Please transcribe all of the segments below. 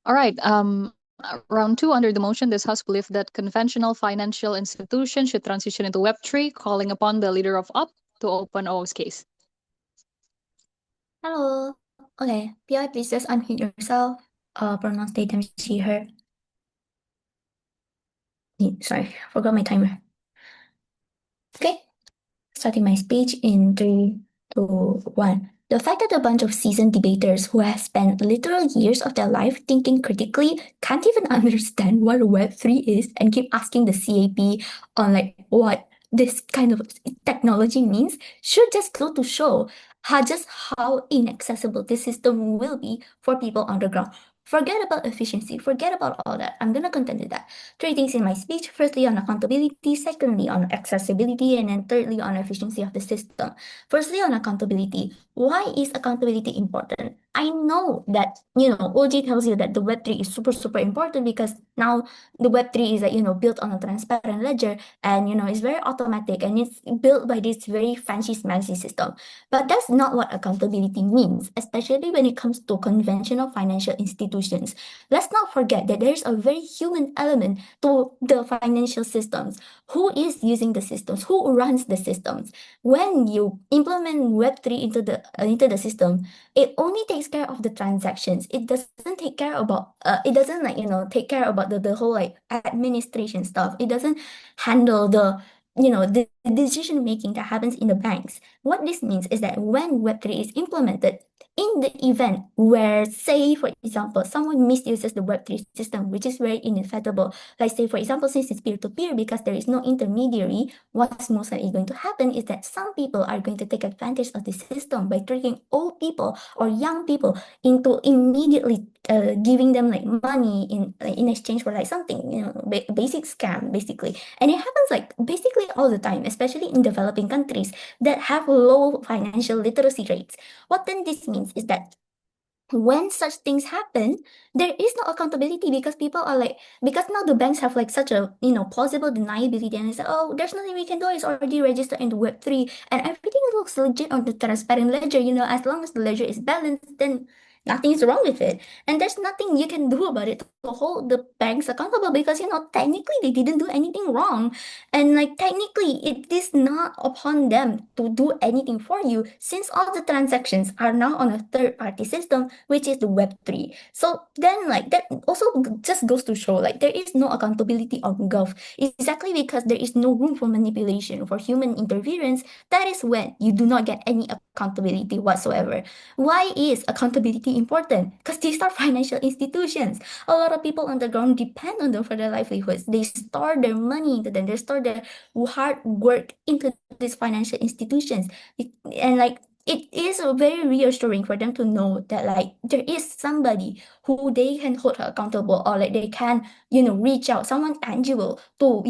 All right. Round two, under the motion, this House believed that conventional financial institutions should transition into Web3, calling upon the leader of UP to open OO's case. Hello. Okay, PI, please just unmute yourself. Pronounce date and see her. Sorry, forgot my timer. Okay, starting my speech in 3, 2, 1. The fact that a bunch of seasoned debaters who have spent literal years of their life thinking critically can't even understand what Web3 is and keep asking the CAP on like what this kind of technology means should just go to show just how inaccessible this system will be for people on the ground. Forget about efficiency, forget about all that. I'm gonna contend with that. Three things in my speech. Firstly, on accountability. Secondly, on accessibility. And then thirdly, on efficiency of the system. Firstly, on accountability. Why is accountability important? I know that, OG tells you that the Web3 is super, super important because now the Web3 is like, built on a transparent ledger and, it's very automatic and it's built by this very fancy, smancy system. But that's not what accountability means, especially when it comes to conventional financial institutions. Let's not forget that there's a very human element to the financial systems. Who is using the systems? Who runs the systems? When you implement Web3 into the system, it only takes care of the transactions. It doesn't take care about it doesn't like take care about the whole like administration stuff. It doesn't handle the decision making that happens in the banks. What this means is that when Web3 is implemented, in the event where, say, for example, someone misuses the Web3 system, which is very inevitable, like, say, for example, since it's peer to peer, because there is no intermediary, what's most likely going to happen is that some people are going to take advantage of the system by tricking old people or young people into immediately giving them like money in exchange for like something, basic scam basically. And it happens like basically all the time, especially in developing countries that have low financial literacy rates. What then this means is that when such things happen, there is no accountability because people are like, because now the banks have like such a plausible deniability and it's like, oh, there's nothing we can do, it's already registered into Web3 and everything looks legit on the transparent ledger, as long as the ledger is balanced, then nothing is wrong with it. And there's nothing you can do about it to hold the banks accountable because technically they didn't do anything wrong. And like technically it is not upon them to do anything for you since all the transactions are now on a third party system, which is the Web3. So then like that also just goes to show like there is no accountability on Gov. Exactly because there is no room for manipulation, for human interference, that is when you do not get any accountability whatsoever. Why is accountability important? Because these are financial institutions. A lot of people on the ground depend on them for their livelihoods. They store their money into them. They store their hard work into these financial institutions. And like it is very reassuring for them to know that like there is somebody who they can hold accountable or like they can reach out someone tangible to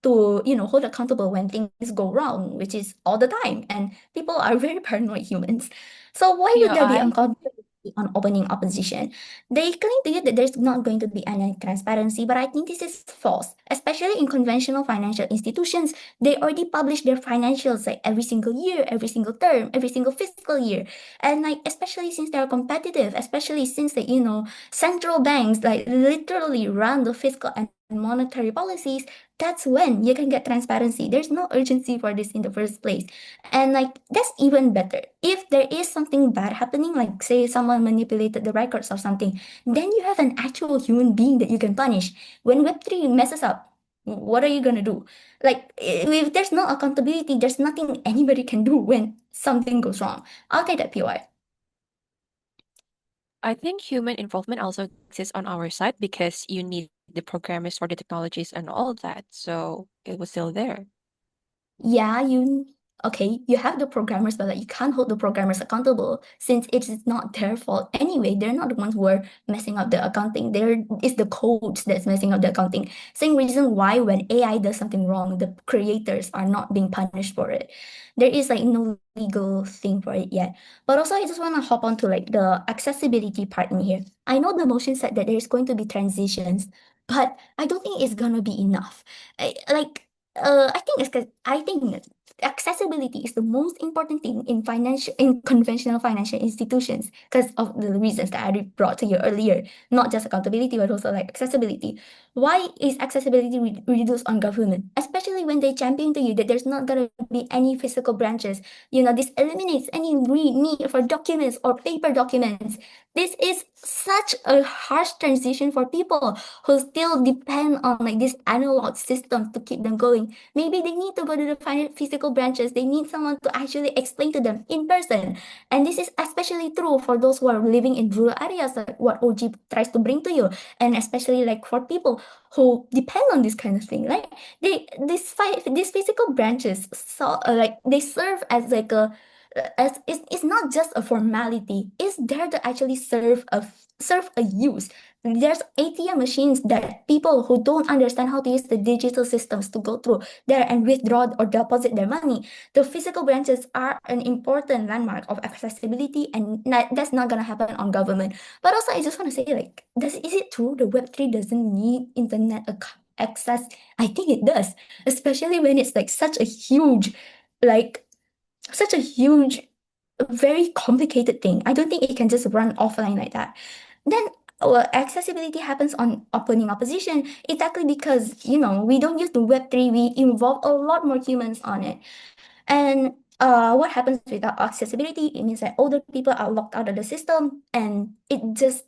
hold accountable when things go wrong, which is all the time, and people are very paranoid humans. So why would there be POI. accountability on opening opposition? They claim to you that there's not going to be any transparency, but I think this is false, especially in conventional financial institutions. They already publish their financials like every single year, every single term, every single fiscal year, and like especially since they're competitive, especially since the central banks like literally run the fiscal and monetary policies, that's when you can get transparency. There's no urgency for this in the first place. And like that's even better. If there is something bad happening, like say someone manipulated the records or something, then you have an actual human being that you can punish. When Web3 messes up, what are you gonna do? Like if there's no accountability, there's nothing anybody can do when something goes wrong. I'll take that POI. I think human involvement also exists on our side because you need the programmers for the technologies and all that. So it was still there. Yeah, you have the programmers, but like you can't hold the programmers accountable since it is not their fault anyway. They're not the ones who are messing up the accounting. It's the codes that's messing up the accounting. Same reason why when AI does something wrong, the creators are not being punished for it. There is like no legal thing for it yet. But also I just want to hop on to like the accessibility part in here. I know the motion said that there's going to be transitions, but I don't think it's gonna be enough. Like I think accessibility is the most important thing in conventional financial institutions because of the reasons that I brought to you earlier. Not just accountability, but also like accessibility. Why is accessibility reduced on government? Especially when they champion to you that there's not gonna be any physical branches. This eliminates any need for documents or paper documents. This is such a harsh transition for people who still depend on like this analog system to keep them going. Maybe they need to go to the physical branches. They need someone to actually explain to them in person. And this is especially true for those who are living in rural areas, like what OG tries to bring to you, and especially like for people who depend on this kind of thing. Like these physical branches, they serve as like a as it's not just a formality. It's there to actually serve a use. There's ATM machines that people who don't understand how to use the digital systems to go through there and withdraw or deposit their money. The physical branches are an important landmark of accessibility, and that's not gonna happen on government. But also, I just want to say, like, is it true the Web3 doesn't need internet access? I think it does, especially when it's like like such a huge, very complicated thing. I don't think it can just run offline like that. Then accessibility happens on opening opposition exactly because we don't use the Web3. We involve a lot more humans on it. And what happens without accessibility? It means that older people are locked out of the system, and it just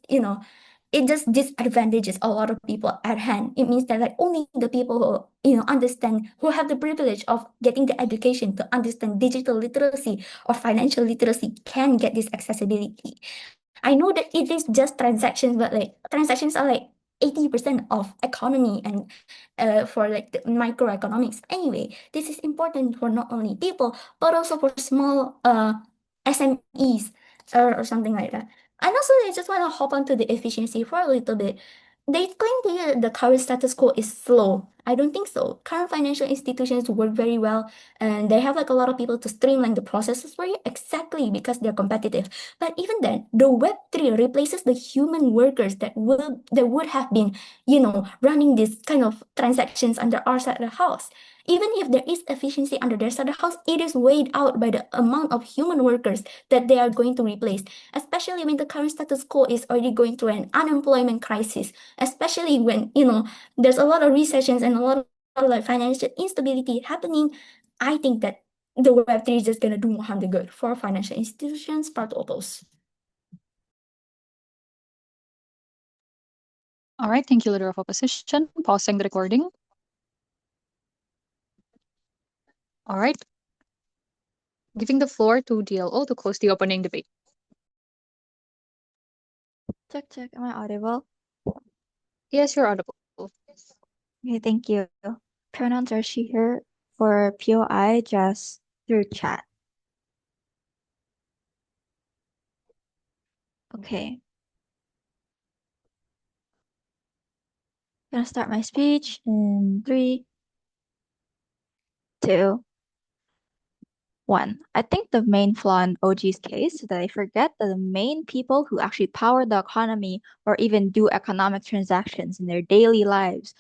disadvantages a lot of people at hand. It means that like only the people who understand, who have the privilege of getting the education to understand digital literacy or financial literacy can get this accessibility. I know that it is just transactions, but like transactions are like 80% of economy and for like the microeconomics. Anyway, this is important for not only people but also for small SMEs or something like that. And also, I just want to hop onto the efficiency for a little bit. They claim that the current status quo is slow. I don't think so. Current financial institutions work very well, and they have like a lot of people to streamline the processes for you exactly because they're competitive. But even then, the Web3 replaces the human workers that would have been, running this kind of transactions under our side of the house. Even if there is efficiency under their side of the house, it is weighed out by the amount of human workers that they are going to replace, especially when the current status quo is already going through an unemployment crisis, especially when, there's a lot of recessions and a lot of like financial instability happening. I think that the Web3 is just gonna do more harm than good for financial institutions, part of those. All right, thank you, Leader of Opposition. Pausing the recording. All right. Giving the floor to DLO to close the opening debate. Check. Am I audible? Yes, you're audible. Okay, thank you. Pronouns are she, her. For POI, just through chat. Okay. Gonna start my speech in 3, 2, 1. I think the main flaw in OG's case is that they forget that the main people who actually power the economy or even do economic transactions in their daily lives,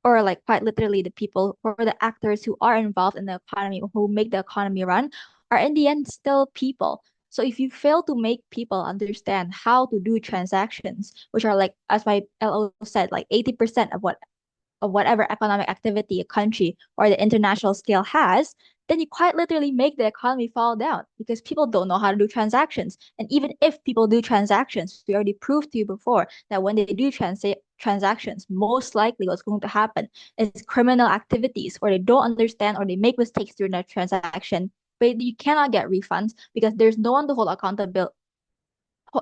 or like quite literally the people or the actors who are involved in the economy, who make the economy run, are in the end still people. So if you fail to make people understand how to do transactions, which are like, as my LO said, like 80% of whatever economic activity a country or the international scale has, then you quite literally make the economy fall down because people don't know how to do transactions. And even if people do transactions, we already proved to you before that when they do transactions, most likely what's going to happen is criminal activities, or they don't understand or they make mistakes during that transaction. But you cannot get refunds because there's no one to hold accountable.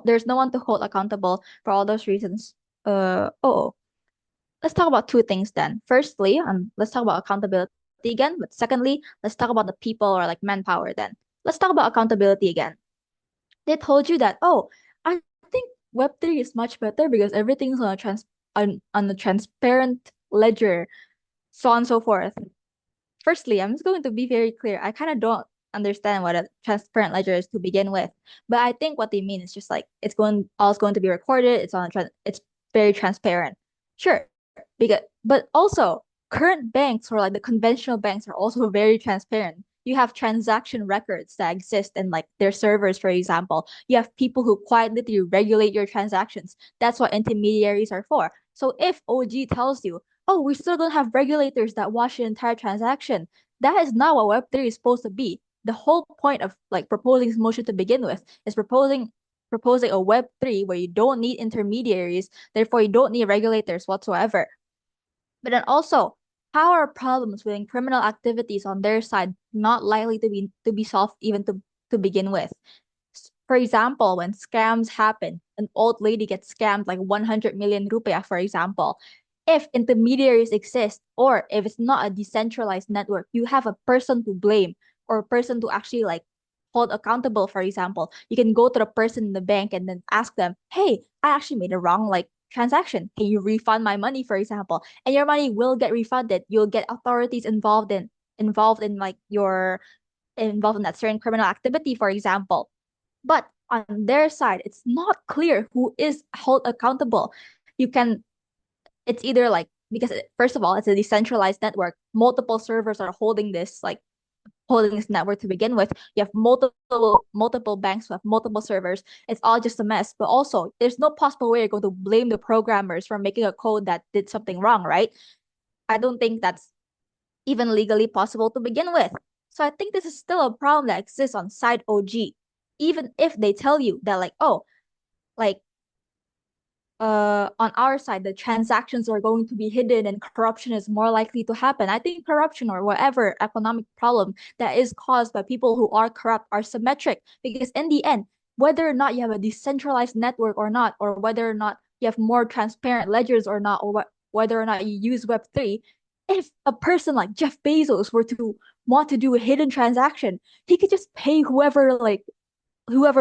There's no one to hold accountable for all those reasons. Let's talk about two things then. Firstly, let's talk about accountability again. But secondly, let's talk about the people or like manpower then. Let's talk about accountability again. They told you that, oh, I think Web3 is much better because everything's on a transparent ledger, so on and so forth. Firstly, I'm just going to be very clear. I kind of don't understand what a transparent ledger is to begin with. But I think what they mean is just like all's going to be recorded, it's very transparent. Sure. But also current banks or like the conventional banks are also very transparent. You have transaction records that exist in like their servers, for example. You have people who quietly regulate your transactions. That's what intermediaries are for. So if OG tells you, oh, we still don't have regulators that watch the entire transaction, that is not what Web3 is supposed to be. The whole point of like proposing this motion to begin with is proposing a Web3 where you don't need intermediaries, therefore you don't need regulators whatsoever. But then also, how are problems with criminal activities on their side not likely to be solved even to begin with? For example, when scams happen, an old lady gets scammed like 100 million rupiah, for example. If intermediaries exist, or if it's not a decentralized network, you have a person to blame or a person to actually like hold accountable, for example. You can go to the person in the bank and then ask them, hey, I actually made a wrong like transaction. Can you refund my money, for example? And your money will get refunded. You'll get authorities involved in like your involved in that certain criminal activity, for example. But on their side, it's not clear who is held accountable. You can, it's either like, because first of all, it's a decentralized network. Multiple servers are holding this network to begin with. You have multiple banks who have multiple servers. It's all just a mess. But also, there's no possible way you're going to blame the programmers for making a code that did something wrong, right? I don't think that's even legally possible to begin with. So I think this is still a problem that exists on side OG. Even if they tell you that like, oh, like on our side, the transactions are going to be hidden and corruption is more likely to happen. I think corruption or whatever economic problem that is caused by people who are corrupt are symmetric, because in the end, whether or not you have a decentralized network or not, or whether or not you have more transparent ledgers or not, or whether or not you use Web3, if a person like Jeff Bezos were to want to do a hidden transaction, he could just pay whoever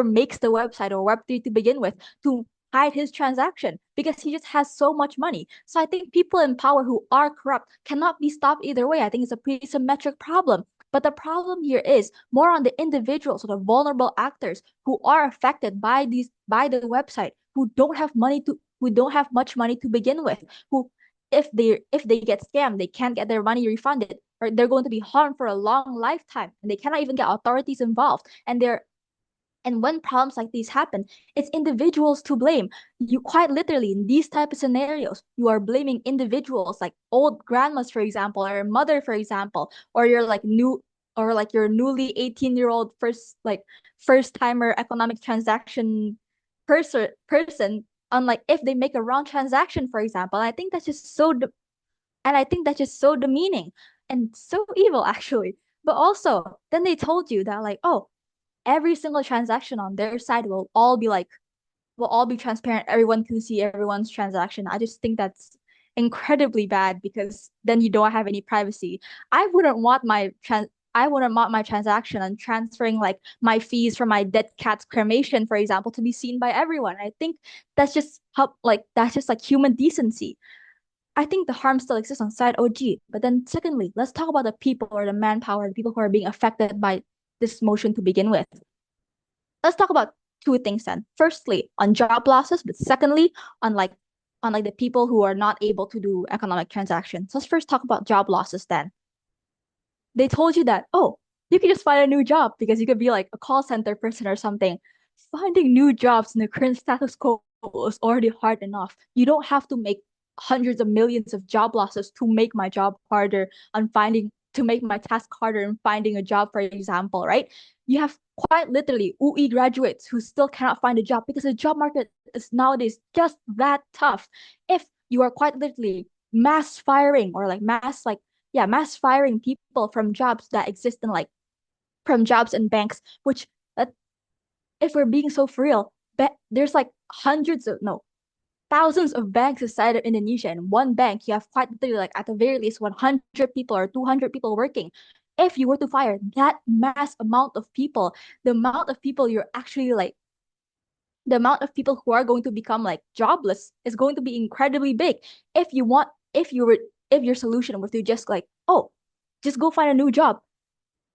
makes the website or Web3 to begin with to hide his transaction, because he just has so much money. So I think people in power who are corrupt cannot be stopped either way. I think it's a pretty symmetric problem. But the problem here is more on the individuals or the vulnerable actors who are affected by the website, who don't have much money to begin with, who if they get scammed, they can't get their money refunded, or they're going to be harmed for a long lifetime, and they cannot even get authorities involved. And when problems like these happen, it's individuals to blame. You quite literally, in these type of scenarios, you are blaming individuals like old grandmas, for example, or your mother, for example, or your newly 18-year-old first timer economic transaction person. Unlike if they make a wrong transaction, for example. And I think that's just so demeaning and so evil, actually. But also, then they told you that like, oh, every single transaction on their side will all be transparent. Everyone can see everyone's transaction. I just think that's incredibly bad, because then you don't have any privacy. I wouldn't want my transaction and transferring like my fees for my dead cat's cremation, for example, to be seen by everyone. I think that's just like human decency. I think the harm still exists on side OG. But then secondly, let's talk about the people or the manpower, the people who are being affected by this motion to begin with. Let's talk about two things then. Firstly, on job losses, but secondly, on the people who are not able to do economic transactions. Let's first talk about job losses then. They told you that, oh, you can just find a new job because you could be like a call center person or something. Finding new jobs in the current status quo is already hard enough. You don't have to make hundreds of millions of job losses to make my job harder to make my task harder in finding a job, for example, right? You have quite literally UE graduates who still cannot find a job because the job market is nowadays just that tough. If you are quite literally mass firing people from jobs that exist from jobs in banks, which if we're being so for real, there's like thousands of banks inside of Indonesia. In one bank, you have quite literally like at the very least 100 people or 200 people working. If you were to fire that mass amount of people, the amount of people who are going to become like jobless is going to be incredibly big. If your solution was to just like, oh, just go find a new job,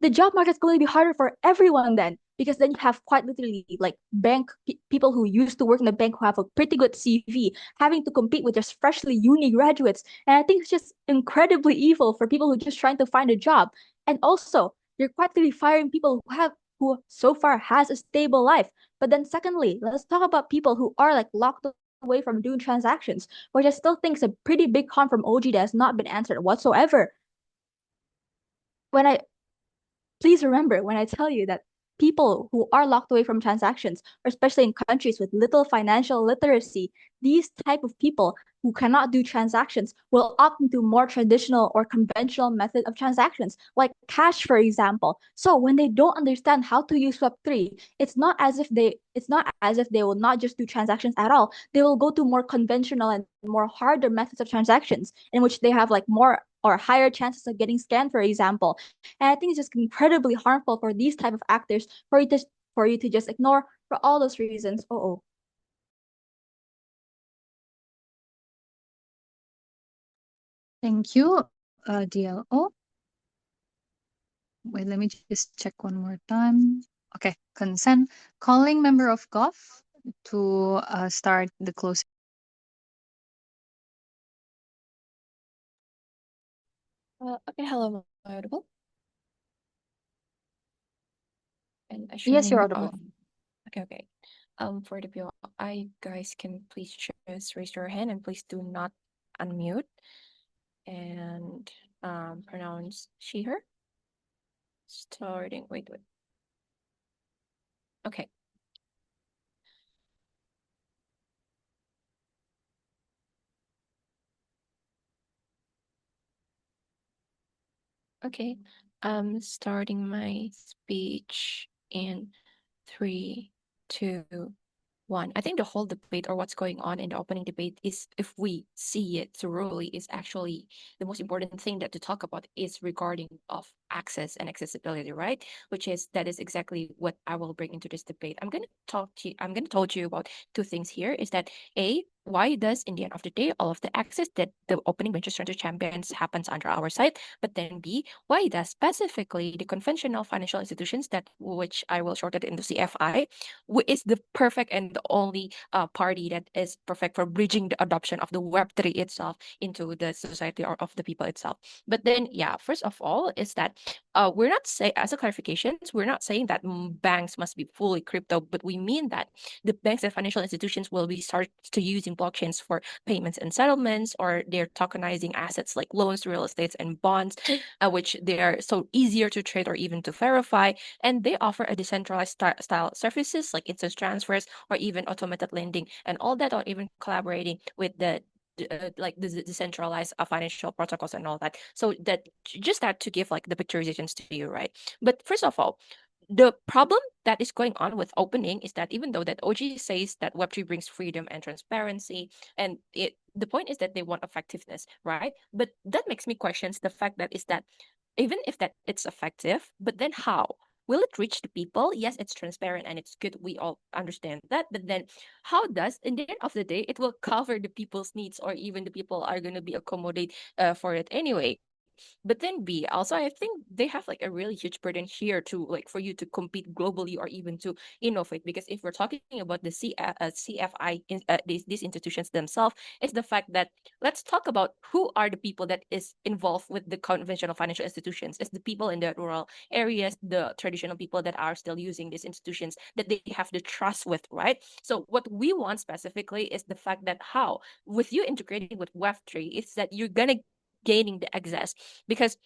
the job market is going to be harder for everyone then, because then you have quite literally like people who used to work in the bank who have a pretty good CV having to compete with just freshly uni graduates. And I think it's just incredibly evil for people who are just trying to find a job. And also, you're quite clearly firing people who so far has a stable life. But then secondly, let's talk about people who are like locked away from doing transactions, which I still think is a pretty big con from OG that has not been answered whatsoever. When I Please remember when I tell you that people who are locked away from transactions, or especially in countries with little financial literacy, these type of people who cannot do transactions will opt into more traditional or conventional method of transactions, like cash, for example. So when they don't understand how to use Web3, it's not as if they will not just do transactions at all. They will go to more conventional and more harder methods of transactions in which they have like more or higher chances of getting scammed, for example. And I think it's just incredibly harmful for these type of actors for you to just ignore for all those reasons. Oh. Thank you, DLO. Wait, let me just check one more time. Okay, consent. Calling member of GOF to start the closing. Okay, hello, am I audible? And Yes, you're assuming, audible. okay. For the POI, guys, can please just raise your hand and please do not unmute and pronounce she, her. Starting, wait. Okay. Okay, starting my speech in 3, 2, 1. I think the whole debate or what's going on in the opening debate is, if we see it thoroughly, is actually the most important thing that to talk about is regarding of access and accessibility, right? That is exactly what I will bring into this debate. I'm gonna talk to you about two things here. Is that A, why does in the end of the day all of the access that the opening benches turn to champions happens under our side? But then B, why does specifically the conventional financial institutions, that which I will short it into CFI, is the perfect and the only party that is perfect for bridging the adoption of the Web3 itself into the society or of the people itself. But then, yeah, first of all, is that we're not saying, as a clarification, we're not saying that banks must be fully crypto, but we mean that the banks and financial institutions will be start to using blockchains for payments and settlements, or they're tokenizing assets like loans, real estates, and bonds, which they are so easier to trade or even to verify. And they offer a decentralized style services like instant transfers or even automated lending and all that, or even collaborating with the decentralized financial protocols and all that. So that just that to give like the picturizations to you, right? But first of all, the problem that is going on with opening is that even though that OG says that Web3 brings freedom and transparency, and the point is that they want effectiveness, right? But that makes me question the fact that is that even if that it's effective, but then how? Will it reach the people? Yes, it's transparent and it's good. We all understand that. But then how does, in the end of the day, it will cover the people's needs, or even the people are going to be accommodate for it anyway? But then B, also I think they have like a really huge burden here to like for you to compete globally or even to innovate. Because if we're talking about the CFI, these institutions themselves, it's the fact that let's talk about who are the people that is involved with the conventional financial institutions. It's the people in the rural areas, the traditional people that are still using these institutions that they have the trust with, right? So what we want specifically is the fact that how, with you integrating with Web3, is that you're gonna gaining the access. Because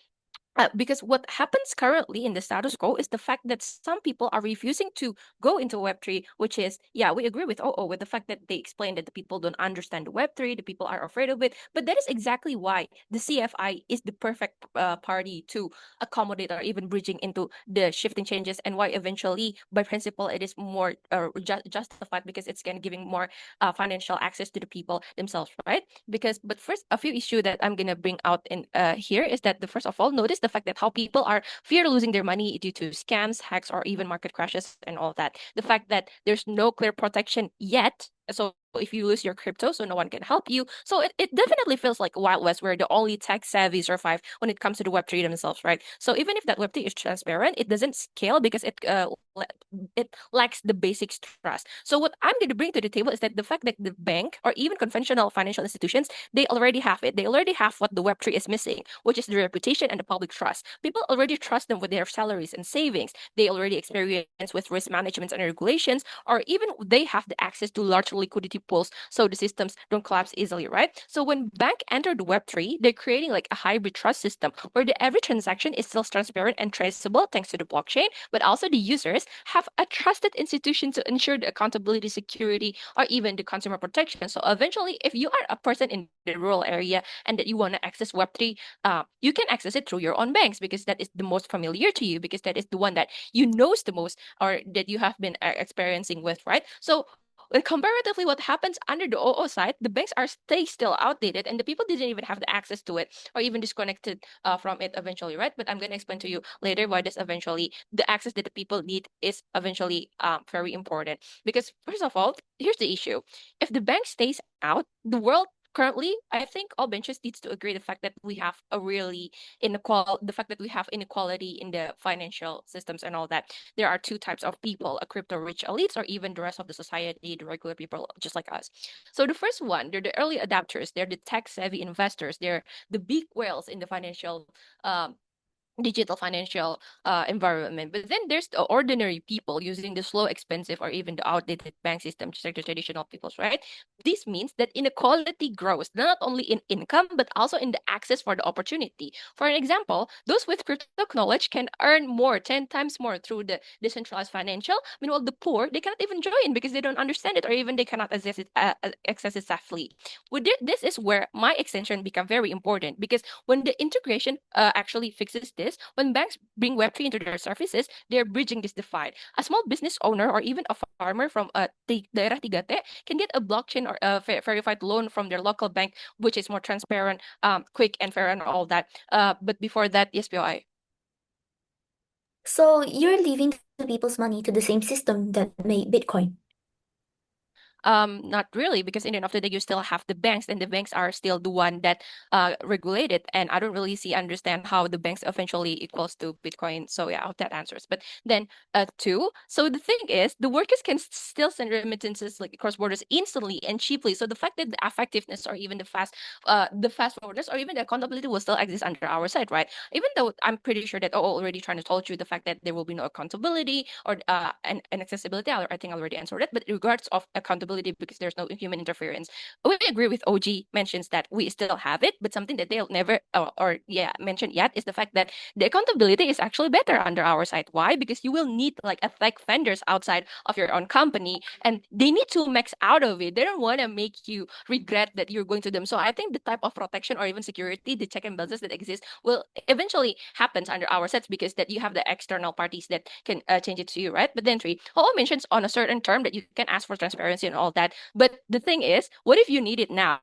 what happens currently in the status quo is the fact that some people are refusing to go into Web3, which is, yeah, we agree with with the fact that they explained that the people don't understand the Web3, the people are afraid of it. But that is exactly why the CFI is the perfect party to accommodate or even bridging into the shifting changes, and why eventually, by principle, it is more justified because it's going to giving more financial access to the people themselves, right? But first, a few issue that I'm gonna bring out in here is that the first of all, notice the fact that how people are fear losing their money due to scams, hacks, or even market crashes and all that. The fact that there's no clear protection yet. So if you lose your crypto, so no one can help you. So it definitely feels like Wild West where the only tech savvy survive when it comes to the Web3 themselves, right? So even if that Web3 is transparent, it doesn't scale because it lacks the basic trust. So what I'm going to bring to the table is that the fact that the bank or even conventional financial institutions, they already have it. They already have what the Web3 is missing, which is the reputation and the public trust. People already trust them with their salaries and savings. They already experience with risk management and regulations, or even they have the access to large liquidity pools so the systems don't collapse easily, right? So when bank entered Web3, they're creating like a hybrid trust system where every transaction is still transparent and traceable thanks to the blockchain, but also the users have a trusted institution to ensure the accountability, security, or even the consumer protection. So eventually, if you are a person in the rural area and that you want to access Web3, you can access it through your own banks because that is the most familiar to you, because that is the one that you knows the most or that you have been experiencing with, right? So comparatively, what happens under the OO side, the banks are stay still outdated, and the people didn't even have the access to it, or even disconnected from it eventually, right? But I'm gonna explain to you later why this eventually the access that the people need is eventually very important. Because first of all, here's the issue: if the bank stays out, the world currently, I think all benches needs to agree the fact that we have a really the fact that we have inequality in the financial systems and all that. There are two types of people: a crypto rich elites, or even the rest of the society, the regular people just like us. So the first one, they're the early adapters, they're the tech savvy investors, they're the big whales in the financial digital financial environment. But then there's the ordinary people using the slow, expensive, or even the outdated bank system, just like the traditional peoples, right? This means that inequality grows not only in income but also in the access for the opportunity. For an example, those with crypto knowledge can earn more, 10 times more through the decentralized financial. Meanwhile, the poor, they cannot even join because they don't understand it, or even they cannot access it safely. This is where my extension become very important, because when the integration actually fixes this, when banks bring Web3 into their services, they're bridging this divide. A small business owner or even a farmer from Daerah Tigate can get a blockchain or a verified loan from their local bank, which is more transparent, quick and fair and all that. But before that, yes, POI. So you're leaving the people's money to the same system that made Bitcoin. Not really, because in the end of the day, you still have the banks, and the banks are still the one that regulate it. And I don't really understand how the banks eventually equals to Bitcoin. So yeah, I hope that answers. But then two. So the thing is, the workers can still send remittances like across borders instantly and cheaply. So the fact that the effectiveness or even the fast forwardness or even the accountability will still exist under our side, right? Even though I'm pretty sure that already trying to told you the fact that there will be no accountability or and accessibility. I think I already answered it. But in regards of accountability, because there's no human interference, we agree with OG mentions that we still have it, but something that they'll never mentioned yet is the fact that the accountability is actually better under our side. Why? Because you will need like a tech vendors outside of your own company, and they need to max out of it. They don't want to make you regret that you're going to them. So I think the type of protection or even security, the check and balances that exist, will eventually happens under our sets, because that you have the external parties that can change it to you, right? But then three, all mentions on a certain term that you can ask for transparency and all that. But the thing is, what if you need it now?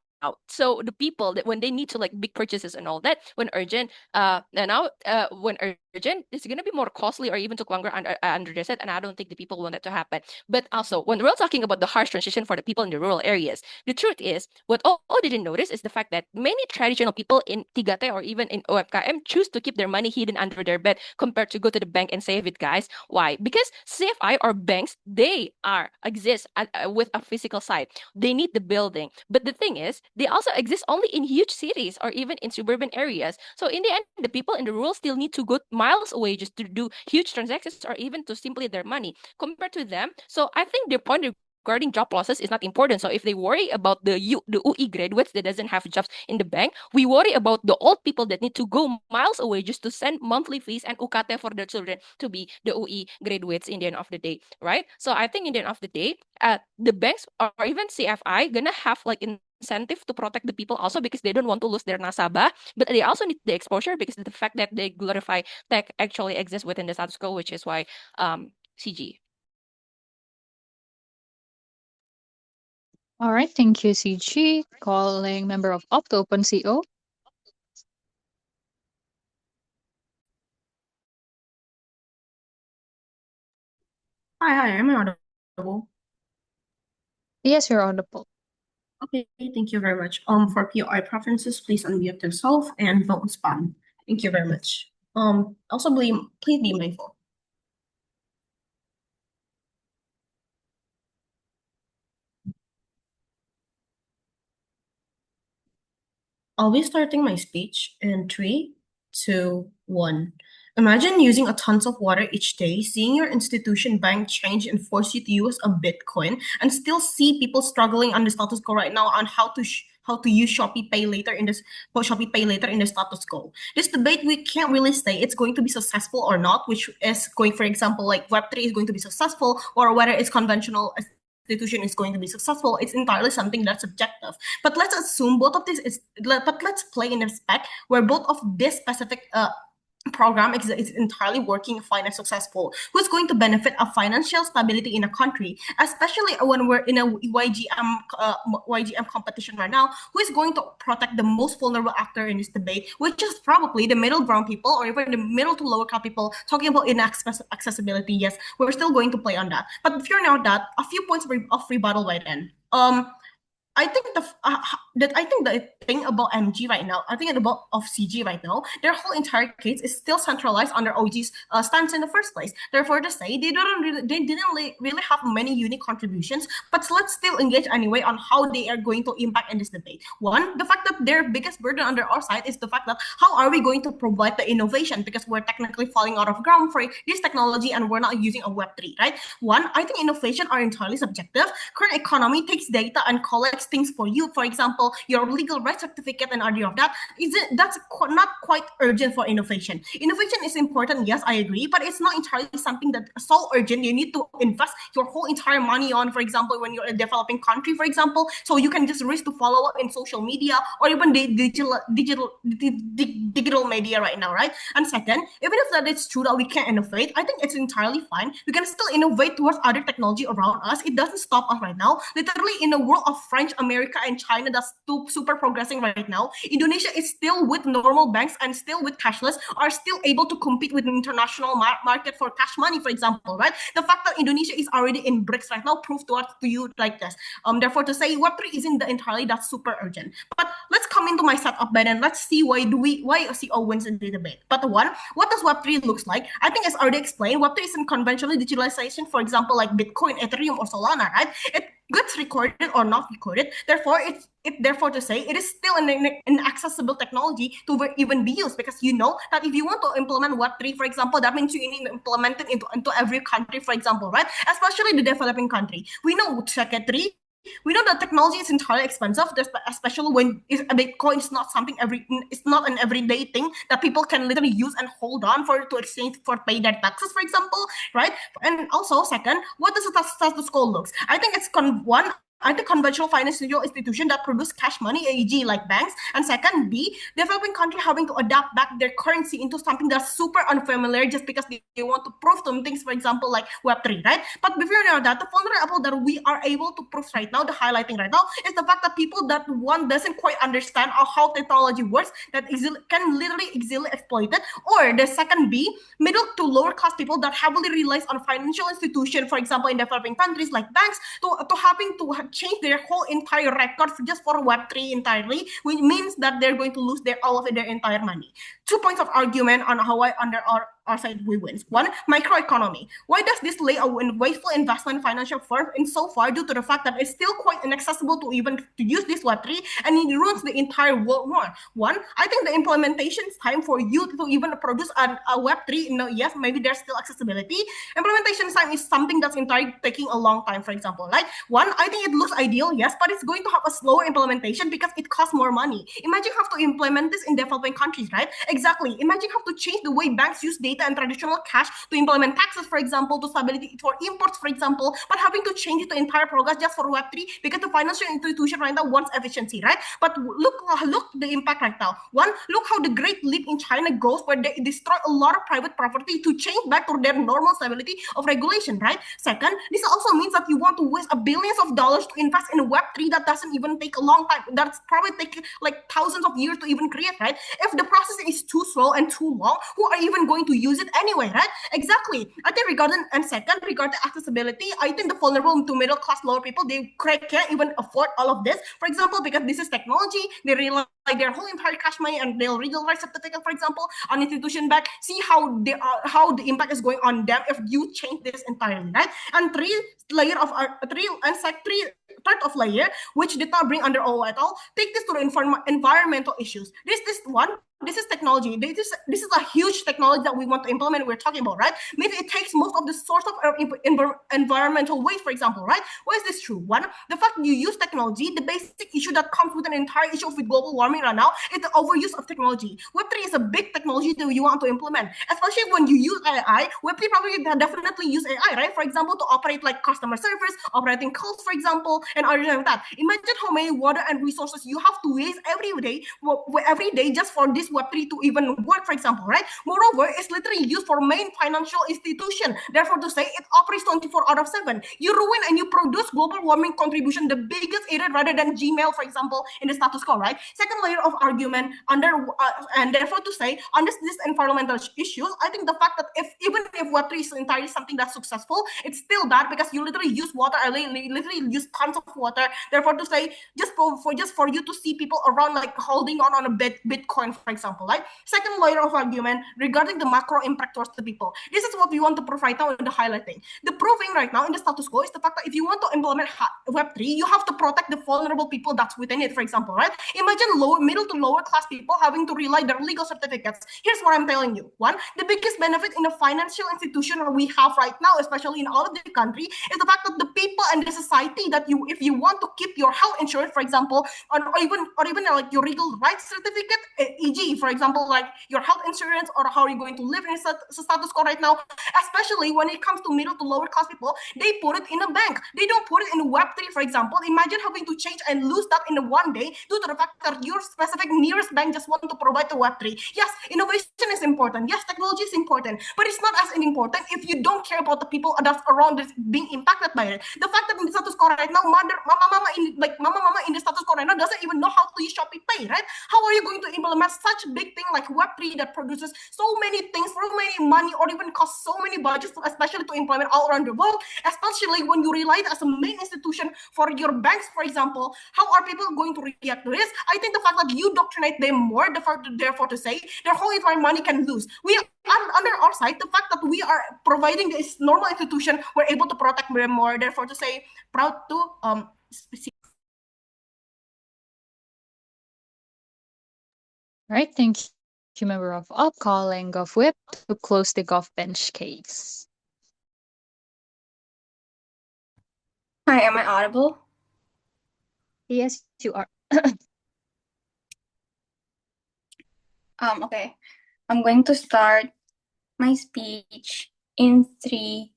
So the people that when they need to like big purchases and all that, when urgent, when urgent, it's gonna be more costly or even took longer under the set, and I don't think the people want that to happen. But also, when we're talking about the harsh transition for the people in the rural areas, the truth is, what all didn't notice is the fact that many traditional people in Tigate or even in OFKM choose to keep their money hidden under their bed compared to go to the bank and save it, guys. Why? Because CFI or banks, they are exist with a physical side. They need the building. But the thing is, they also exist only in huge cities or even in suburban areas. So in the end, the people in the rural still need to go miles away just to do huge transactions or even to simply their money compared to them. So I think their point regarding job losses is not important. So if they worry about the UI graduates that doesn't have jobs in the bank, we worry about the old people that need to go miles away just to send monthly fees and UKT for their children to be the UI graduates in the end of the day, right? So I think in the end of the day, the banks or even CFI gonna have like incentive to protect the people also, because they don't want to lose their nasabah, but they also need the exposure because the fact that they glorify tech actually exists within the status quo, which is why CG. All right, thank you, CG. Calling member of Op to open CO. Hi, am I audible? Yes, you're audible. Okay, thank you very much. For POI preferences, please unmute yourself and vote spam. Thank you very much. Also please be mindful. I'll be starting my speech in 3, 2, 1. Imagine using a tons of water each day, seeing your institution bank change and force you to use a Bitcoin, and still see people struggling on the status quo right now on how to use Shopee Pay Later in this Shopee Pay Later in the status quo. This debate, we can't really say it's going to be successful or not, which is going, for example, like Web3 is going to be successful, or whether it's conventional institution is going to be successful. It's entirely something that's subjective. But let's assume both of this is, but let's play in a spec where both of this specific program is entirely working fine and successful. Who's going to benefit of financial stability in a country, especially when we're in a YGM competition right now? Who is going to protect the most vulnerable actor in this debate, which is probably the middle ground people or even the middle to lower class people talking about inaccessibility? Yes, we're still going to play on that. But if you're not that, a few points of rebuttal right then. I think the thing about MG right now, I think about of CG right now, their whole entire case is still centralized under OG's stance in the first place. Therefore, to say they didn't really have many unique contributions, but let's still engage anyway on how they are going to impact in this debate. One, the fact that their biggest burden under our side is the fact that how are we going to provide the innovation, because we're technically falling out of ground for this technology and we're not using a Web3, right? One, I think innovation are entirely subjective. Current economy takes data and collects things for you. For example, your legal rights certificate and idea of that, that's not quite urgent for innovation. Innovation is important, yes, I agree, but it's not entirely something that is so urgent you need to invest your whole entire money on. For example, when you're a developing country, for example, so you can just risk to follow up in social media or even the digital media right now, right? And second, even if that is true that we can innovate, I think it's entirely fine. We can still innovate towards other technology around us. It doesn't stop us right now. Literally, in a world of French, America, and China that's super progressing right now, Indonesia is still with normal banks and still with cashless are still able to compete with the international market for cash money, for example, right? The fact that Indonesia is already in BRICS right now proves to you like this. Therefore, to say Web3 isn't entirely that super urgent. But let's come into my setup bed and let's see why CO wins in the debate. But one, what does Web3 looks like? I think as already explained, Web3 is in conventional digitalization, for example, like Bitcoin, Ethereum, or Solana, right? It gets recorded or not recorded. Therefore, therefore to say it is still an accessible technology to even be used, because you know that if you want to implement Web3, for example, that means you need to implement it into every country, for example, right? Especially the developing country. We know secretary. We know that technology is entirely expensive, especially when a Bitcoin is not it's not an everyday thing that people can literally use and hold on to exchange for pay their taxes, for example, right? And also, second, what does the status quo looks? I think it's I think conventional financial institution that produce cash money, AEG, like banks. And second, B, developing country having to adapt back their currency into something that's super unfamiliar just because they want to prove some things, for example, like Web3, right? But before that, the vulnerable that we are able to prove right now, the highlighting right now, is the fact that people that one doesn't quite understand how technology works, that can literally easily exploit it. Or the second B, middle to lower class people that heavily relies on financial institution, for example, in developing countries like banks, to having to change their whole entire record just for Web3 entirely, which means that they're going to lose all of their entire money. 2 points of argument on how under our side we wins. One, microeconomy. Why does this lay a wasteful investment financial firm in so far due to the fact that it's still quite inaccessible to use this Web3, and it ruins the entire world more? One, I think the implementation time for you to even produce a Web3, yes, maybe there's still accessibility. Implementation time is something that's entirely taking a long time, for example. Like one, I think it looks ideal, yes, but it's going to have a slower implementation because it costs more money. Imagine have to implement this in developing countries, right? Exactly. Imagine have to change the way banks use data and traditional cash to implement taxes, for example, to stability for imports, for example, but having to change it to entire progress just for Web3 because the financial institution right now wants efficiency, right? But look the impact right now. One, look how the great leap in China goes where they destroy a lot of private property to change back to their normal stability of regulation, right? Second, this also means that you want to waste billions of dollars to invest in a Web3 that doesn't even take a long time. That's probably take like thousands of years to even create, right? If the process is too slow and too long, who are even going to use it anyway, right? Exactly. I think regarding accessibility, I think the vulnerable to middle class lower people, they can't even afford all of this. For example, because this is technology, they rely their whole entire cash money and their legal rights certificate, for example, on institution back. See how the impact is going on them if you change this entirely, right? And third of layer, which did not bring under OO at all, take this to the environmental issues. This is technology. This is a huge technology that we want to implement. We're talking about, right? Maybe it takes most of the source of environmental waste, for example, right? Why is this true? One, the fact you use technology, the basic issue that comes with an entire issue with global warming right now is the overuse of technology. Web3 is a big technology that you want to implement, especially when you use AI. Web3 probably definitely use AI, right? For example, to operate like customer service, operating calls, for example, and other than that. Imagine how many water and resources you have to waste every day just for this Web3 to even work, for example, right? Moreover, it's literally used for main financial institution. Therefore, to say it operates 24 out of 7. You ruin and you produce global warming contribution, the biggest error rather than Gmail, for example, in the status quo, right? Second layer of argument and therefore to say, under this environmental issues, I think the fact that even if Web3 is entirely something that's successful, it's still bad because you literally use water, literally use tons of water. Therefore, to say, just for you to see people around like holding on a Bitcoin, for example, right? Second layer of argument regarding the macro impact towards the people. This is what we want to prove right now in the highlighting. The proving right now in the status quo is the fact that if you want to implement Web3, you have to protect the vulnerable people that's within it, for example, right? Imagine middle to lower class people having to rely their legal certificates. Here's what I'm telling you. One, the biggest benefit in the financial institution we have right now, especially in all of the country, is the fact that the people and the society that if you want to keep your health insurance, for example, or even like your legal rights certificate, e.g., for example, like your health insurance or how you're going to live in status quo right now, especially when it comes to middle to lower class people, they put it in a bank. They don't put it in Web3, for example. Imagine having to change and lose that in one day due to the fact that your specific nearest bank just want to provide the Web3. Yes, innovation is important. Yes, technology is important, but it's not as important if you don't care about the people that's around this being impacted by it. The fact that in the status quo right now, mama in the status quo right now doesn't even know how to use Shopee Pay, right? How are you going to implement such a big thing like Web3 that produces so many things, so many money, or even costs so many budgets, especially to implement all around the world, especially when you rely as a main institution for your banks, for example? How are people going to react to this? I think the fact that you doctrinate them more, therefore to say their whole entire money can lose. We under our side, the fact that we are providing this normal institution, we're able to protect them more. Therefore to say, proud to Right, thank you, member of UP, calling of whip to close the golf bench case. Hi, am I audible? Yes, you are. Okay. I'm going to start my speech in 3,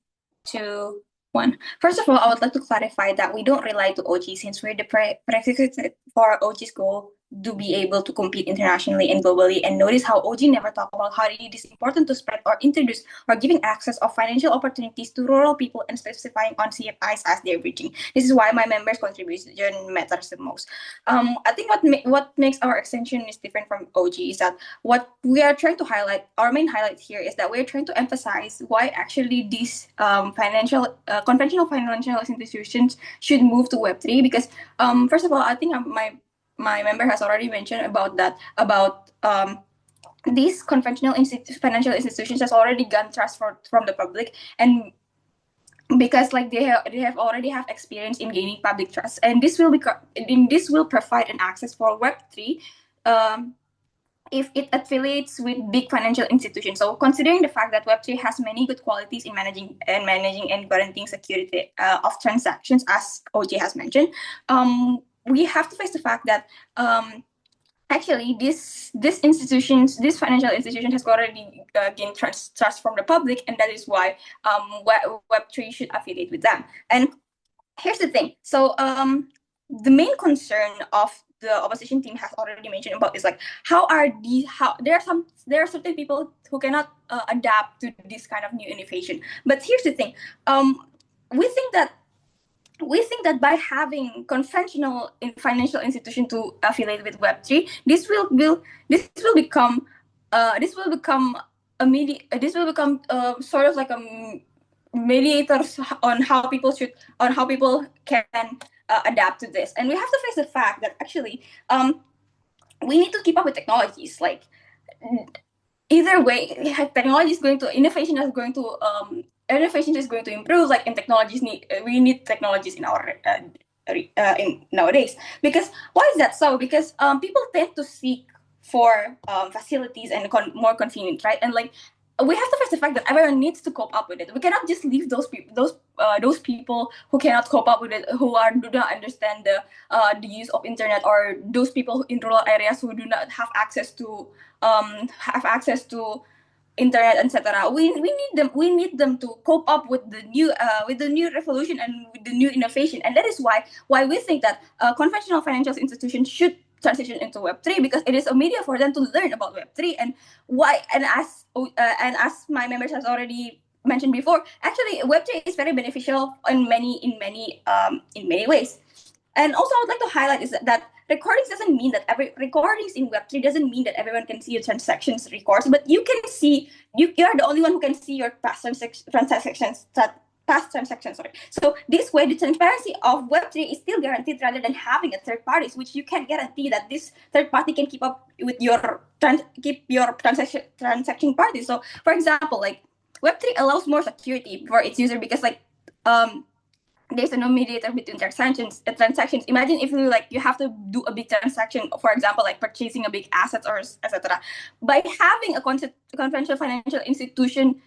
2, 1. First of all, I would like to clarify that we don't rely to OG since we're the prerequisite for OG's goal to be able to compete internationally and globally. And notice how OG never talk about how it is important to spread or introduce or giving access of financial opportunities to rural people and specifying on CFIs as they're reaching. This is why my members' contribution matters the most. I think what makes our extension is different from OG is that what we are trying to highlight, our main highlight here is that we're trying to emphasize why actually these conventional financial institutions should move to Web3 because first of all, I think my member has already mentioned about these conventional financial institutions has already gotten trust from the public, and because like they already have experience in gaining public trust, and this will provide an access for Web3 if it affiliates with big financial institutions. So considering the fact that Web3 has many good qualities in managing and guaranteeing security of transactions, as OJ has mentioned, we have to face the fact that actually these financial institutions has already gained trust from the public, and that is why Web3 should affiliate with them. And here's the thing. So the main concern of the opposition team has already mentioned about is like how there are certain people who cannot adapt to this kind of new innovation. But here's the thing. We think that by having conventional financial institution to affiliate with Web3, this will become a sort of like a mediators on how people can adapt to this. And we have to face the fact that actually we need to keep up with technologies. Like either way, innovation is going to improve. Like in technologies, we need technologies in our in nowadays. Because why is that so? Because people tend to seek for facilities and more convenient, right? And like we have to face the fact that everyone needs to cope up with it. We cannot just leave those people who cannot cope up with it, who do not understand the use of internet, or those people in rural areas who do not have access to internet, etc. We need them to cope up with the new revolution and with the new innovation. And that is why we think that conventional financial institutions should transition into Web3, because it is a media for them to learn about Web3. And as my members has already mentioned before, actually Web3 is very beneficial in many ways. And also I would like to highlight is that recordings doesn't mean that recordings in Web3 doesn't mean that everyone can see your transactions records, but you can see, you are the only one who can see your past transactions. Sorry. So this way, the transparency of Web3 is still guaranteed rather than having a third parties, which you can guarantee that this third party can keep up with your transaction parties. So, for example, like Web3 allows more security for its user because there's no mediator between transactions. Imagine if you have to do a big transaction, for example, like purchasing a big asset or etc. By having a conventional financial institution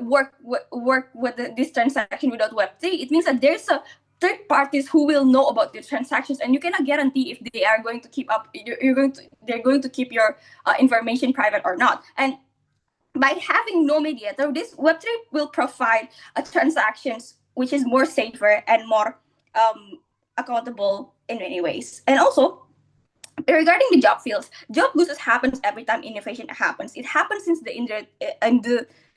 work with this transaction without Web3, it means that there's a third parties who will know about these transactions, and you cannot guarantee if they are going to keep up. They're going to keep your information private or not. And by having no mediator, this Web3 will provide transactions which is more safer and more accountable in many ways. And also, regarding the job fields, job losses happens every time innovation happens. It happens since the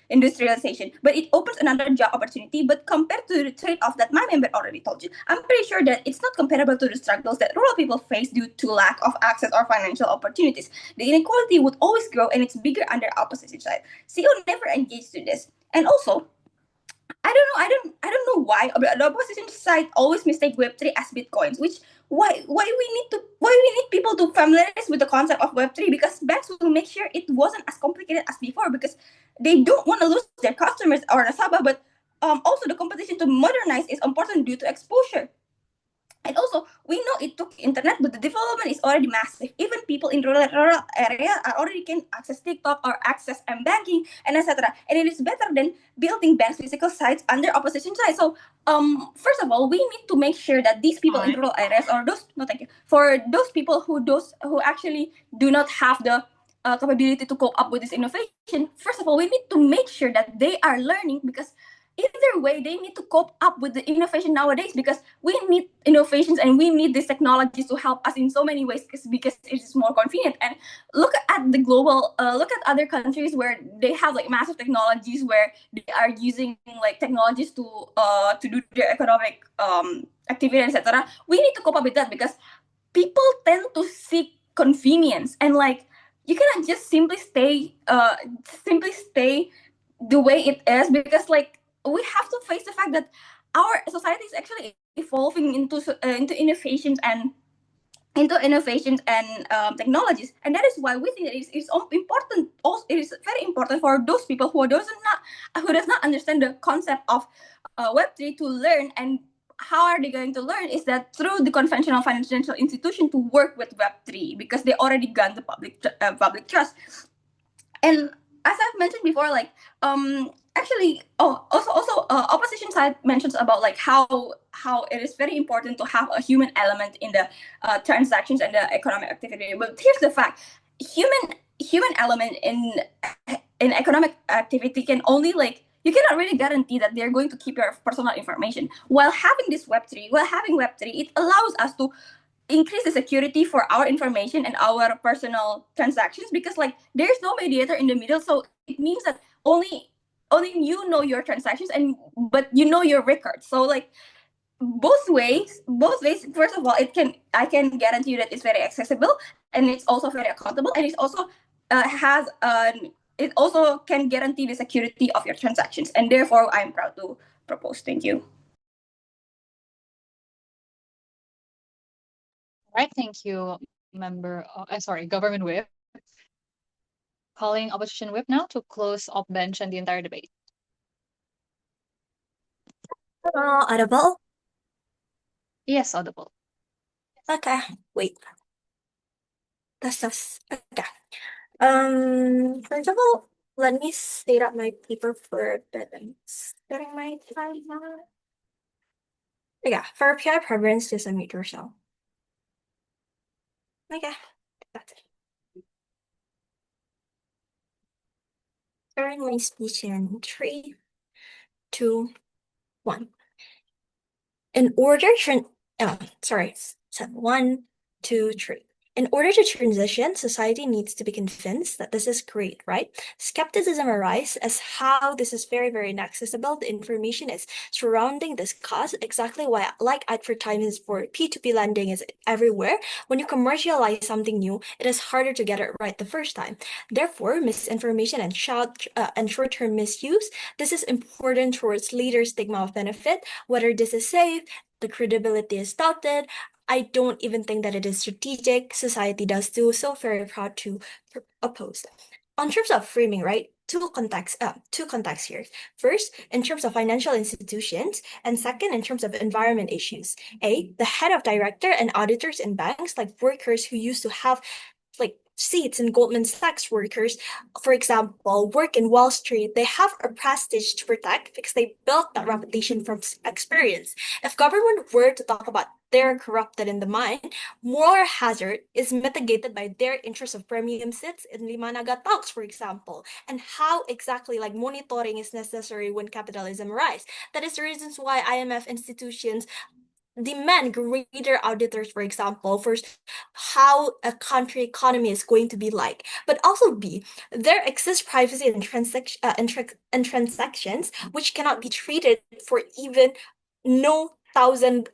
industrialization, but it opens another job opportunity. But compared to the trade-off that my member already told you, I'm pretty sure that it's not comparable to the struggles that rural people face due to lack of access or financial opportunities. The inequality would always grow, and it's bigger under opposition side. CEO never engaged in this. And also, I don't know why the opposition side always mistake Web3 as Bitcoins, which why we need people to familiarize with the concept of Web3, because banks will make sure it wasn't as complicated as before, because they don't want to lose their customers or Nasabah, but also the competition to modernize is important due to exposure. And also, we know it took internet, but the development is already massive. Even people in rural area already can access TikTok or access m-banking and etc. And it is better than building banks physical sites under opposition side. So, first of all, we need to make sure that these people in rural areas, or for those people who actually do not have the capability to cope up with this innovation, first of all, we need to make sure that they are learning, because either way, they need to cope up with the innovation nowadays, because we need innovations and we need these technologies to help us in so many ways, because it is more convenient. And look at the global, look at other countries where they have like massive technologies, where they are using like technologies to do their economic activity, etc. We need to cope up with that, because people tend to seek convenience, and like you cannot just simply stay the way it is, because like we have to face the fact that our society is actually evolving into innovations and technologies, and that is why we think that it's important. Also, it is very important for those people who does not understand the concept of Web3 to learn. And how are they going to learn? Is that through the conventional financial institution to work with Web3, because they already got the public trust. And as I've mentioned before, like opposition side mentions about like how it is very important to have a human element in the transactions and the economic activity. But here's the fact: human element in economic activity can only you cannot really guarantee that they're going to keep your personal information. While having Web3, it allows us to increase the security for our information and our personal transactions, because like there's no mediator in the middle. So it means that only you know your transactions, but you know your records. So like both ways, first of all, I can guarantee you that it's very accessible, and it's also very accountable, and it also has it also can guarantee the security of your transactions, and therefore I'm proud to propose. Thank you. All right, thank you, Government Whip. Calling Opposition Whip now to close off bench and the entire debate. Audible? Yes, audible. Okay, wait. That's okay. First of all, let me state up my paper for a bit. I'm setting my timer. Yeah, for API preference, just unmute yourself. Okay, that's it. Starting my speech in 3, 2, 1. In order to, sorry, 1, 2, 3. In order to transition, society needs to be convinced that this is great, right? Skepticism arises as how this is very, very inaccessible. The information is surrounding this cause, exactly why, like advertisements for P2P lending is everywhere. When you commercialize something new, it is harder to get it right the first time. Therefore, misinformation and short-term misuse, this is important towards leader stigma of benefit, whether this is safe, the credibility is doubted. I don't even think that it is strategic. Society does too, so very proud to oppose. On terms of framing, right? Two contexts here. First, in terms of financial institutions, and second, in terms of environment issues. The head of director and auditors in banks, like workers who used to have like seats in Goldman Sachs workers, for example, work in Wall Street, they have a prestige to protect because they built that reputation from experience. If government were to talk about they're corrupted in the mind, moral hazard is mitigated by their interest of premium seats in Limanaga talks, for example, and how exactly like monitoring is necessary when capitalism arises. That is the reasons why IMF institutions demand greater auditors, for example, for how a country economy is going to be like. But also B, there exists privacy in transactions which cannot be treated for even no 5,000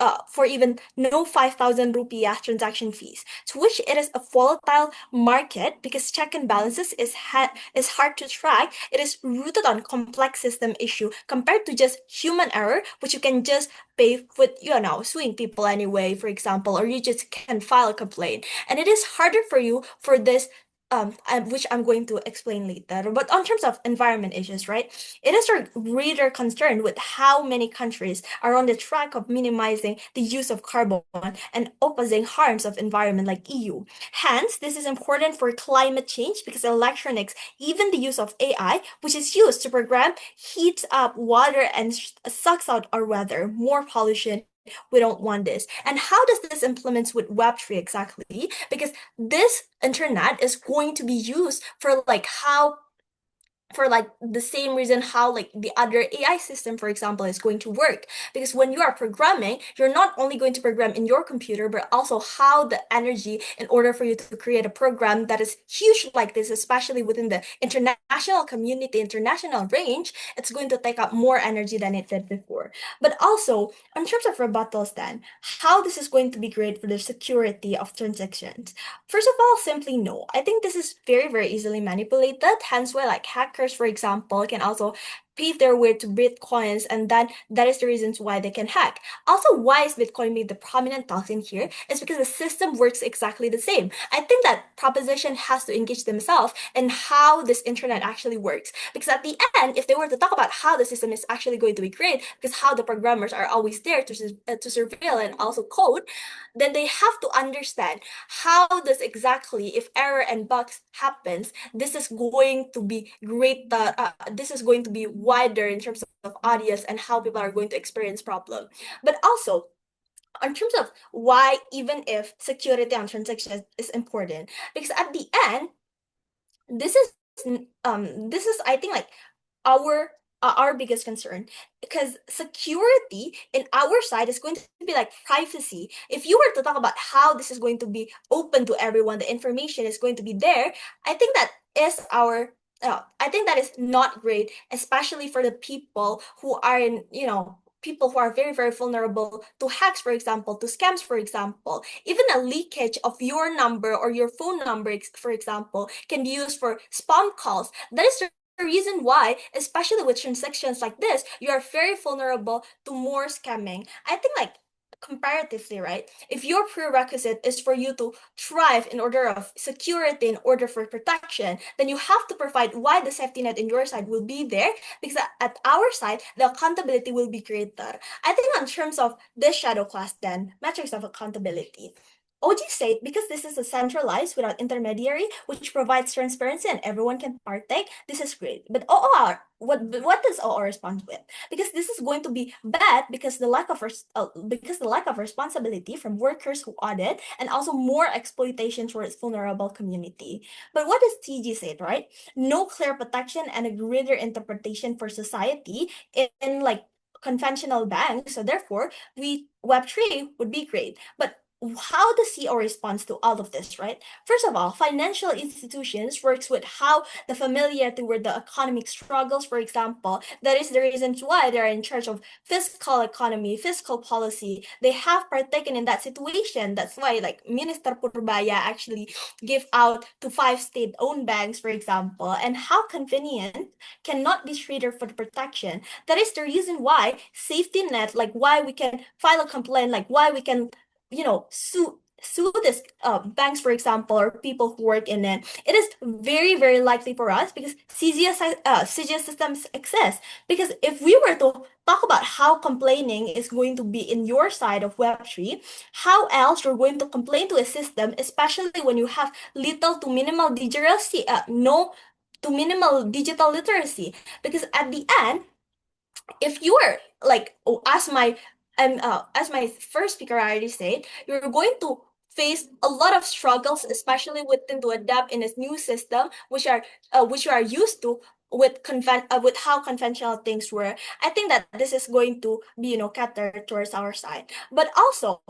rupiah transaction fees, to which it is a volatile market because check and balances is hard to track. It is rooted on complex system issue compared to just human error, which you can just pay with, suing people anyway, for example, or you just can file a complaint. And it is harder for you for this, which I'm going to explain later. But on terms of environment issues, right, it is a greater concern with how many countries are on the track of minimizing the use of carbon and opposing harms of environment like EU. Hence, this is important for climate change because electronics, even the use of AI, which is used to program, heats up water and sucks out our weather, more pollution. We don't want this. And how does this implement with Web3 exactly? Because this internet is going to be used for the same reason how like the other AI system, for example, is going to work. Because when you are programming, you're not only going to program in your computer, but also how the energy in order for you to create a program that is huge like this, especially within the international community, international range, it's going to take up more energy than it did before. But also, in terms of rebuttals then, how this is going to be great for the security of transactions. First of all, simply no. I think this is very, very easily manipulated, hence why like hackers, for example, can also pave their way to Bitcoins, and then that is the reasons why they can hack. Also, why is Bitcoin made the prominent talk in here is because the system works exactly the same. I think that proposition has to engage themselves in how this internet actually works. Because at the end, if they were to talk about how the system is actually going to be great, because how the programmers are always there to surveil and also code, then they have to understand how does exactly, if error and bugs happens, this is going to be great, this is going to be wider in terms of audience and how people are going to experience problem. But also, in terms of why, even if security on transactions is important, because at the end, this is I think like our biggest concern, because security in our side is going to be like privacy. If you were to talk about how this is going to be open to everyone, the information is going to be there, I think that is I think that is not great, especially for the people who are in people who are very, very vulnerable to hacks, for example, to scams, for example. Even a leakage of your number or your phone number, for example, can be used for spam calls. That is the reason why, especially with transactions like this, you are very vulnerable to more scamming. I think like comparatively, right? If your prerequisite is for you to thrive in order of security, in order for protection, then you have to provide why the safety net in your side will be there, because at our side, the accountability will be greater. I think in terms of this shadow class then, metrics of accountability, OG said because this is a centralized without intermediary, which provides transparency and everyone can partake, this is great. But OR, what does OR respond with? Because this is going to be bad because the lack of responsibility from workers who audit, and also more exploitation towards vulnerable community. But what does TG say, right? No clear protection and a greater interpretation for society in like conventional banks. So therefore, Web3 would be great. But how the CO responds to all of this, right? First of all, financial institutions works with how the familiarity with the economic struggles, for example, that is the reasons why they're in charge of fiscal economy, fiscal policy. They have partaken in that situation. That's why like Minister Purbaya actually give out to 5 state-owned banks, for example, and how convenient cannot be treated for the protection. That is the reason why safety net, like why we can file a complaint, like why we can sue this banks, for example, or people who work in it. It is very, very likely for us because CGS systems exist. Because if we were to talk about how complaining is going to be in your side of Web3, how else you're going to complain to a system, especially when you have little to minimal literacy, minimal digital literacy. Because at the end, if you are like as my first speaker already said, you're going to face a lot of struggles, especially within to adapt in this new system, which you are used to with how conventional things were. I think that this is going to be catered towards our side, but also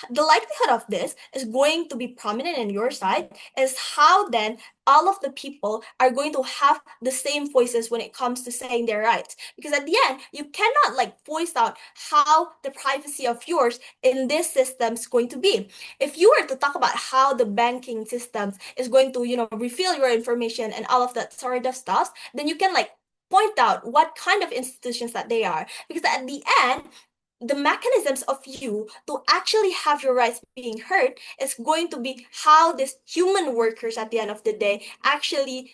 the likelihood of this is going to be prominent in your side is how then all of the people are going to have the same voices when it comes to saying their rights. Because at the end, you cannot like voice out how the privacy of yours in this system is going to be. If you were to talk about how the banking systems is going to, reveal your information and all of that sort of stuff, then you can like point out what kind of institutions that they are. Because at the end, the mechanisms of you to actually have your rights being heard is going to be how these human workers at the end of the day actually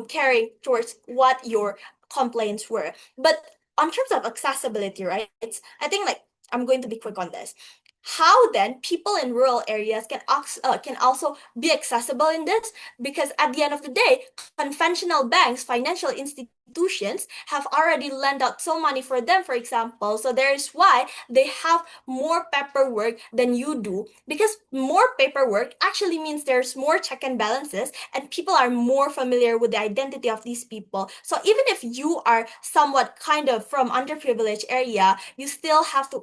caring towards what your complaints were. But on terms of accessibility, right? I think like I'm going to be quick on this. How then people in rural areas can also be accessible in this? Because at the end of the day, conventional banks, financial institutions have already lent out so money for them, for example. So there is why they have more paperwork than you do, because more paperwork actually means there's more check and balances and people are more familiar with the identity of these people. So even if you are somewhat kind of from underprivileged area, you still have to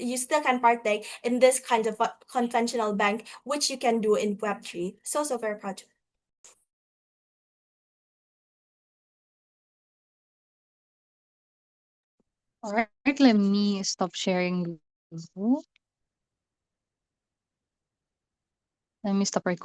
you still can partake in this kind of conventional bank, which you can do in Web3. So very proud. All right, let me stop sharing. Let me stop recording.